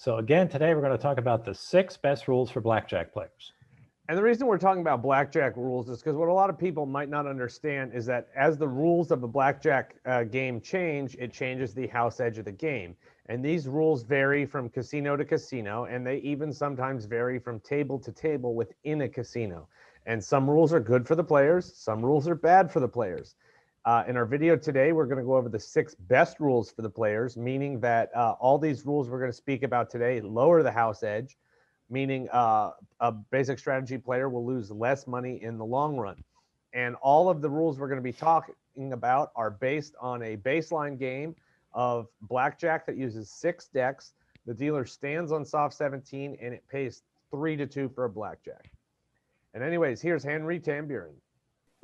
So again, today we're going to talk about the 6 best rules for blackjack players. And the reason we're talking about blackjack rules is because what a lot of people might not understand is that as the rules of the blackjack game change, it changes the house edge of the game. And these rules vary from casino to casino, and they even sometimes vary from table to table within a casino. And some rules are good for the players, some rules are bad for the players. In our video today, we're going to go over the 6 best rules for the players, meaning that all these rules we're going to speak about today lower the house edge, meaning a basic strategy player will lose less money in the long run. And all of the rules we're going to be talking about are based on a baseline game of blackjack that uses 6 decks. The dealer stands on soft 17 and it pays 3-2 for a blackjack. And anyways, here's Henry Tamburin.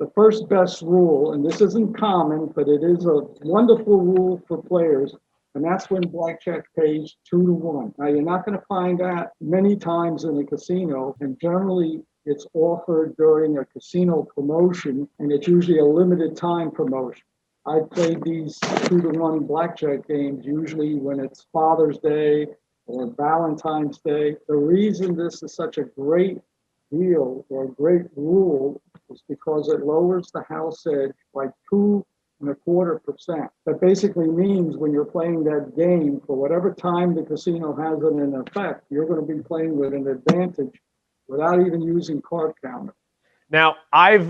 The first best rule, and this isn't common, but it is a wonderful rule for players, and that's when blackjack pays 2-1. Now, you're not going to find that many times in a casino, and generally it's offered during a casino promotion, and it's usually a limited time promotion. I played these 2-1 blackjack games usually when it's Father's Day or Valentine's Day. The reason this is such a great deal or a great rule is because it lowers the house edge by 2.25%. That basically means when you're playing that game, for whatever time the casino has it in effect, you're going to be playing with an advantage without even using card counter. Now, I've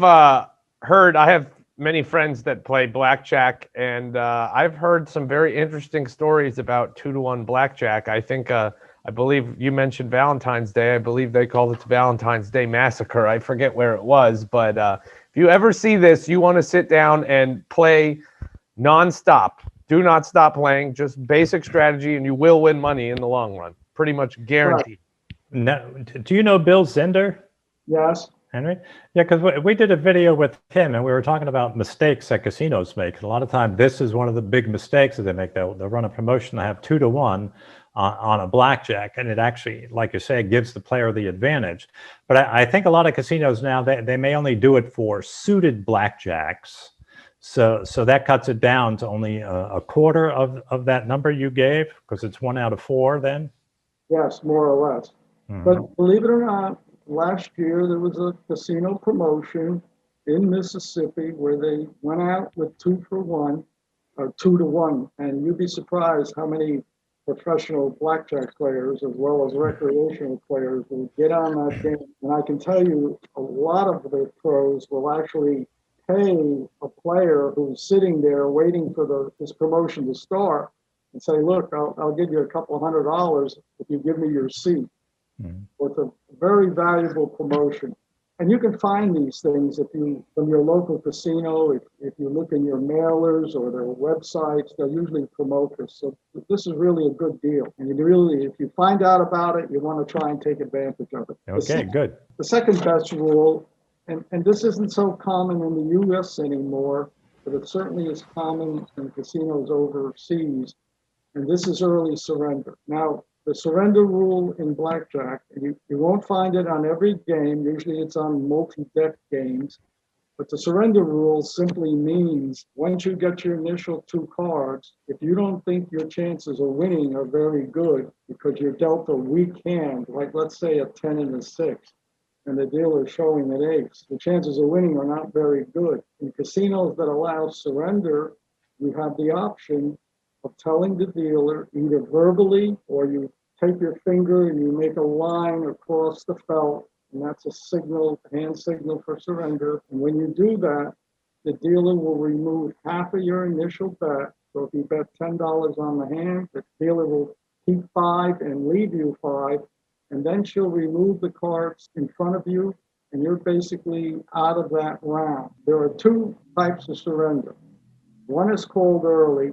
heard, I have many friends that play blackjack, and I've heard some very interesting stories about 2-1 blackjack. I believe you mentioned Valentine's Day. I believe they called it the Valentine's Day Massacre. I forget where it was, but if you ever see this, you want to sit down and play nonstop. Do not stop playing, just basic strategy, and you will win money in the long run. Pretty much guaranteed. Right. Now, do you know Bill Zender, Yes. Henry? Yeah, because we did a video with him, and we were talking about mistakes that casinos make. And a lot of times, this is one of the big mistakes that they make. They'll run a promotion, they have 2-1 on a blackjack, and it actually, like you say, gives the player the advantage. But I think a lot of casinos now, they may only do it for suited blackjacks. So that cuts it down to only a quarter of that number you gave, because it's 1 out of 4 then? Yes, more or less. Mm-hmm. But believe it or not, last year there was a casino promotion in Mississippi where they went out with 2-for-1 or 2-1, and you'd be surprised how many professional blackjack players as well as recreational players will get on that game. And I can tell you a lot of the pros will actually pay a player who's sitting there waiting for this promotion to start and say, look, I'll give you a couple $100 if you give me your seat. Mm-hmm. So it's a very valuable promotion. And you can find these things from your local casino. If you look in your mailers or their websites, they'll usually promote this. So this is really a good deal. And if you find out about it, you want to try and take advantage of it. Okay, good. The second best rule, and this isn't so common in the U.S. anymore, but it certainly is common in casinos overseas, and this is early surrender. Now, the surrender rule in blackjack, you won't find it on every game. Usually it's on multi-deck games. But the surrender rule simply means once you get your initial 2 cards, if you don't think your chances of winning are very good because you're dealt a weak hand, like let's say a 10 and a 6, and the dealer is showing an ace, the chances of winning are not very good. In casinos that allow surrender, you have the option of telling the dealer either verbally or you take your finger and you make a line across the felt, and that's a signal, hand signal for surrender. And when you do that, the dealer will remove half of your initial bet. So if you bet $10 on the hand, the dealer will keep 5 and leave you 5, and then she'll remove the cards in front of you, and you're basically out of that round. There are 2 types of surrender. One is called early,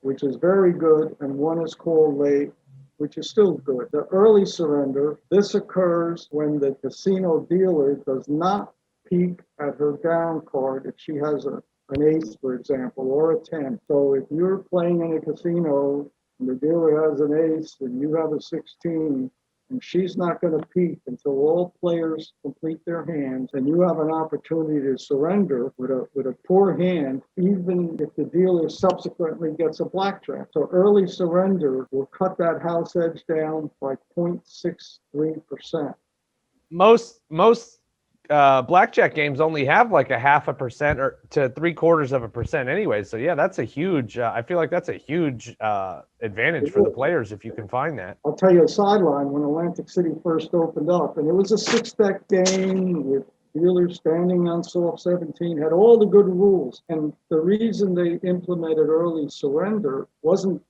which is very good, and one is called late, which is still good. The early surrender, this occurs when the casino dealer does not peek at her down card if she has an ace, for example, or a 10. So if you're playing in a casino and the dealer has an ace and you have a 16, and she's not going to peak until all players complete their hands, and you have an opportunity to surrender with a poor hand, even if the dealer subsequently gets a blackjack. So early surrender will cut that house edge down by 0.63%. Most blackjack games only have like a 0.5% or to 0.75% anyway. So yeah, that's a huge. I feel like that's a huge advantage for the players if you can find that. I'll tell you a sideline when Atlantic City first opened up, and it was a 6-deck game with dealers standing on soft 17, had all the good rules. And the reason they implemented early surrender wasn't,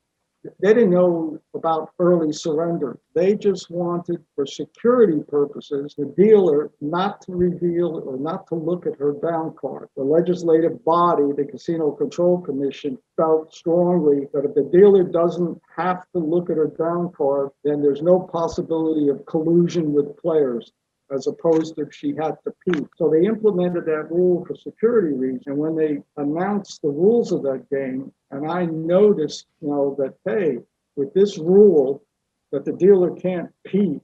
they didn't know about early surrender. They just wanted, for security purposes, the dealer not to reveal or not to look at her down card. The legislative body, the Casino Control Commission, felt strongly that if the dealer doesn't have to look at her down card, then there's no possibility of collusion with players, as opposed to if she had to peek. So they implemented that rule for security reasons. And when they announced the rules of that game, and I noticed, that, hey, with this rule that the dealer can't peek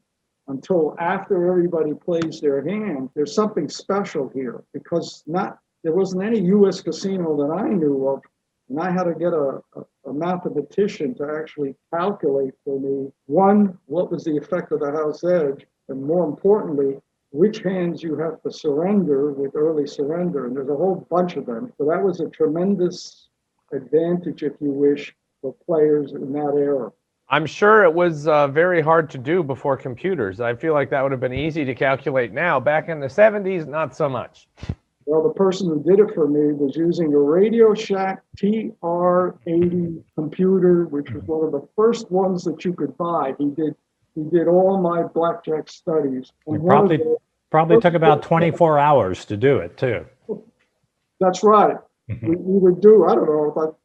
until after everybody plays their hand, there's something special here, because there wasn't any U.S. casino that I knew of, and I had to get a mathematician to actually calculate for me, one, what was the effect of the house edge, and more importantly, which hands you have to surrender with early surrender. And there's a whole bunch of them. So that was a tremendous advantage, if you wish, for players in that era. I'm sure it was very hard to do before computers. I feel like that would have been easy to calculate now. Back in the 70s, not so much. Well, the person who did it for me was using a Radio Shack TR-80 computer, which was one of the first ones that you could buy. He did all my blackjack studies. And probably took about 24 hours to do it too. That's right. We would do, I don't know, about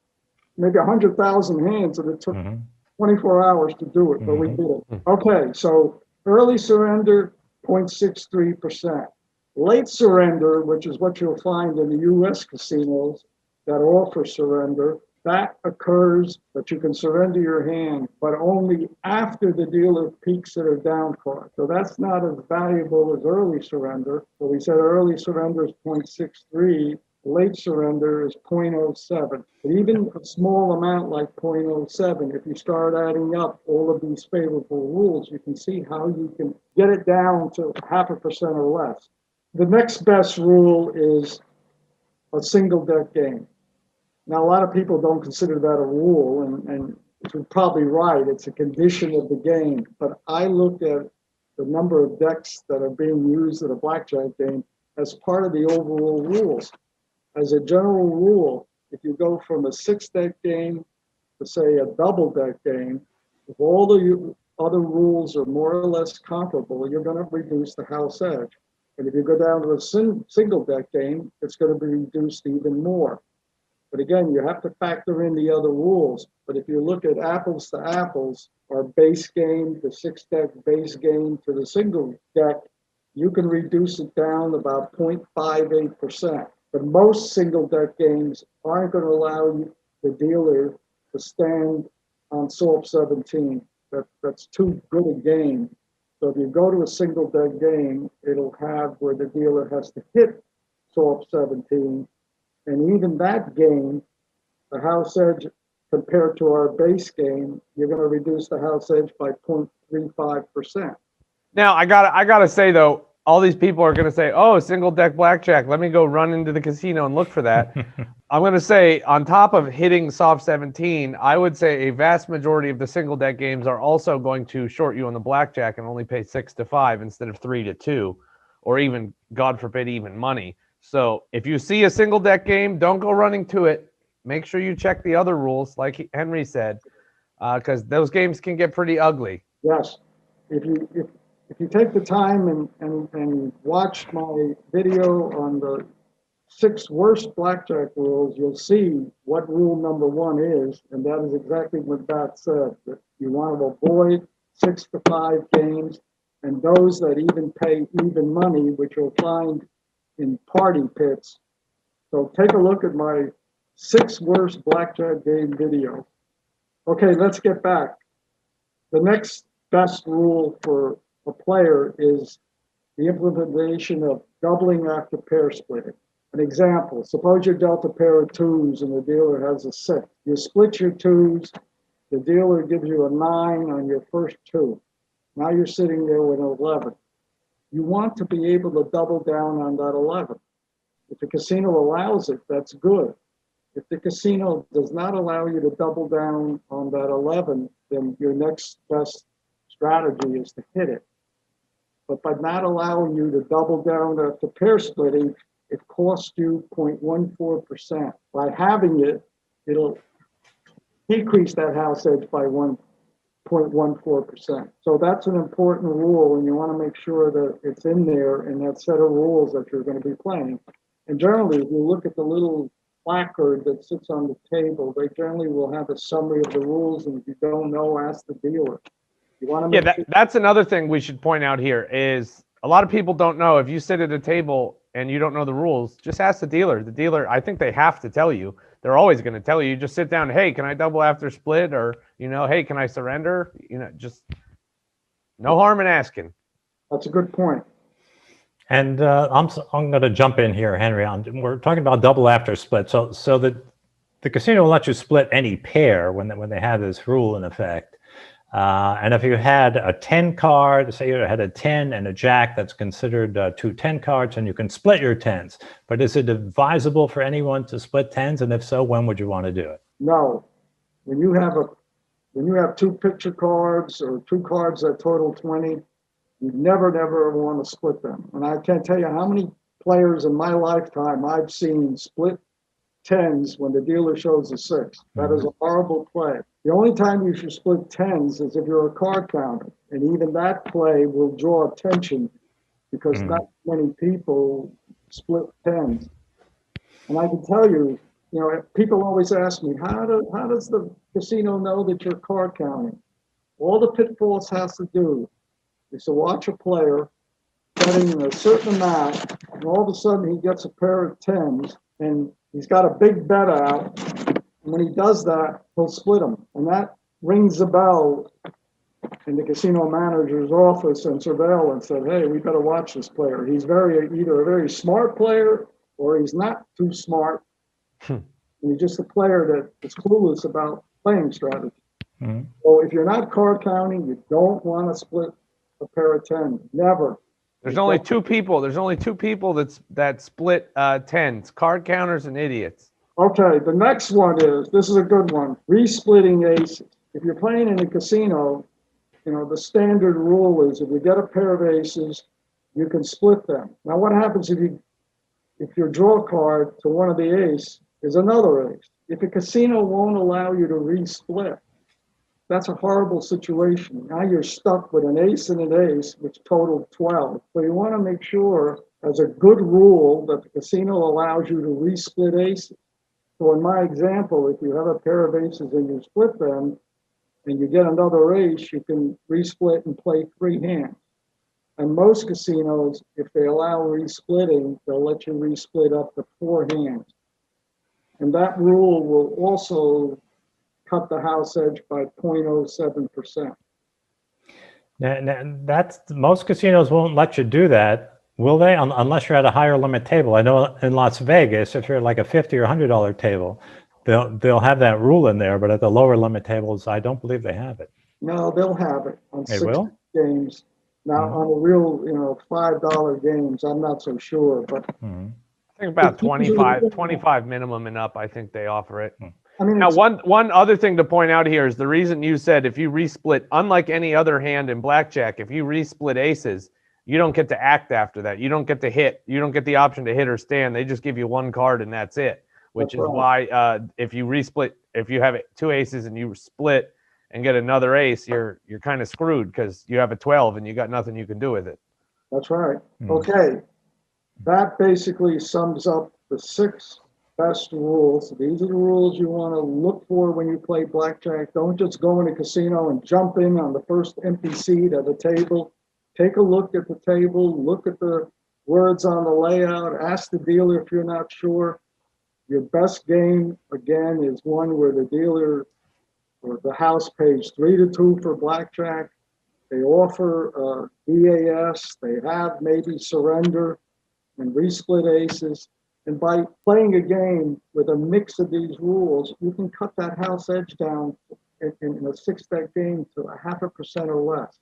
maybe 100,000 hands, and it took 24 hours to do it, but we did it. Okay, so early surrender, 0.63%. Late surrender, which is what you'll find in the U.S. casinos that offer surrender, that occurs that you can surrender your hand, but only after the dealer peeks at her down card. So that's not as valuable as early surrender. So we said early surrender is 0.63, late surrender is 0.07. But even a small amount like 0.07, if you start adding up all of these favorable rules, you can see how you can get it down to 0.5% or less. The next best rule is a single deck game. Now, a lot of people don't consider that a rule, and you're probably right. It's a condition of the game. But I look at the number of decks that are being used in a blackjack game as part of the overall rules. As a general rule, if you go from a 6-deck game to, say, a double-deck game, if all the other rules are more or less comparable, you're going to reduce the house edge. And if you go down to a single-deck game, it's going to be reduced even more. But again, you have to factor in the other rules. But if you look at apples to apples, our base game, the 6-deck base game to the single deck, you can reduce it down about 0.58%. But most single deck games aren't going to allow the dealer to stand on soft 17. That's too good a game. So if you go to a single deck game, it'll have where the dealer has to hit soft 17. And even that game, the house edge compared to our base game, you're going to reduce the house edge by 0.35%. Now, I gotta say though, all these people are gonna say, "Oh, single deck blackjack. Let me go run into the casino and look for that." I'm gonna say, on top of hitting soft 17, I would say a vast majority of the single deck games are also going to short you on the blackjack and only pay 6 to 5 instead of 3 to 2, or even, God forbid, even money. So if you see a single deck game, don't go running to it. Make sure you check the other rules, like Henry said, because those games can get pretty ugly. Yes, if you take the time and watch my video on the 6 worst blackjack rules, you'll see what rule number 1 is, and that is exactly what Bat said, that you want to avoid 6 to 5 games, and those that even pay even money, which you'll find in party pits. So take a look at my 6 worst blackjack game video. Okay, let's get back. The next best rule for a player is the implementation of doubling after pair splitting. An example, suppose you're dealt a pair of twos and the dealer has a six. You split your twos, the dealer gives you a 9 on your first two. Now you're sitting there with an 11. You want to be able to double down on that 11. If the casino allows it, that's good. If the casino does not allow you to double down on that 11, then your next best strategy is to hit it. But by not allowing you to double down after pair splitting, it costs you 0.14%. By having it, it'll decrease that house edge by 1.14%. So that's an important rule, and you want to make sure that it's in there in that set of rules that you're going to be playing. And generally, if you look at the little placard that sits on the table, they generally will have a summary of the rules, and if you don't know, ask the dealer. You want to make that's another thing we should point out here is a lot of people don't know. If you sit at a table and you don't know the rules, just ask the dealer. The dealer, I think they have to tell you. They're always going to tell you. Just sit down. Hey, can I double after split? Or, hey, can I surrender? Just no harm in asking. That's a good point. And I'm going to jump in here, Henry. We're talking about double after split. So the casino will let you split any pair when they have this rule in effect. And if you had a 10 card, say you had a 10 and a jack, that's considered 2 10 cards, and you can split your 10s. But is it advisable for anyone to split 10s? And if so, when would you want to do it? No. When you have 2 picture cards or 2 cards that total 20, you never want to split them. And I can't tell you how many players in my lifetime I've seen split 10s when the dealer shows a 6. That is a horrible play. The only time you should split 10s is if you're a card counter. And even that play will draw attention because not many people split 10s. And I can tell you, people always ask me, how does the casino know that you're card counting? All the pitfalls has to do is to watch a player betting a certain amount, and all of a sudden he gets a pair of 10s, and he's got a big bet out. And when he does that, he'll split them. And that rings a bell in the casino manager's office and surveillance that, hey, we better watch this player. He's either a very smart player or he's not too smart. And he's just a player that is clueless about playing strategy. So if you're not card counting, you don't want to split a pair of 10. Never. There's only 2 people. There's only 2 people that split 10s, card counters and idiots. Okay, the next one this is a good one, resplitting aces. If you're playing in a casino, the standard rule is if you get a pair of aces, you can split them. Now what happens if your draw card to one of the ace is another ace? If a casino won't allow you to resplit, that's a horrible situation. Now you're stuck with an ace and an ace, which total 12. So you want to make sure, as a good rule, that the casino allows you to resplit aces. So in my example, if you have a pair of aces and you split them, and you get another ace, you can resplit and play 3 hands. And most casinos, if they allow resplitting, they'll let you resplit up to 4 hands. And that rule will also cut the house edge by 0.07%. That's most casinos won't let you do that, will they? Unless you're at a higher limit table. I know in Las Vegas, if you're like a $50 or $100 table, they'll have that rule in there. But at the lower limit tables, I don't believe they have it. No, they'll have it on They 6 will? games. Now on the real, $5 games, I'm not so sure, but I think about 25 minimum and up. I think they offer it. I mean, Now, one other thing to point out here is the reason you said if you resplit, unlike any other hand in blackjack, if you resplit aces, you don't get to act after that. You don't get to hit. You don't get the option to hit or stand. They just give you 1 card and that's it. Which is why if you resplit, if you have 2 aces and you split and get another ace, you're kind of screwed because you have a 12 and you got nothing you can do with it. That's right. Okay, that basically sums up the 6 best rules. These are the rules you want to look for when you play blackjack. Don't just go in a casino and jump in on the first empty seat at the table. Take a look at the table, look at the words on the layout, ask the dealer if you're not sure. Your best game, again, is one where the dealer or the house pays 3-2 for blackjack, They offer VAS, they have maybe surrender and resplit aces. And by playing a game with a mix of these rules, you can cut that house edge down in a 6-bet game to 0.5% or less.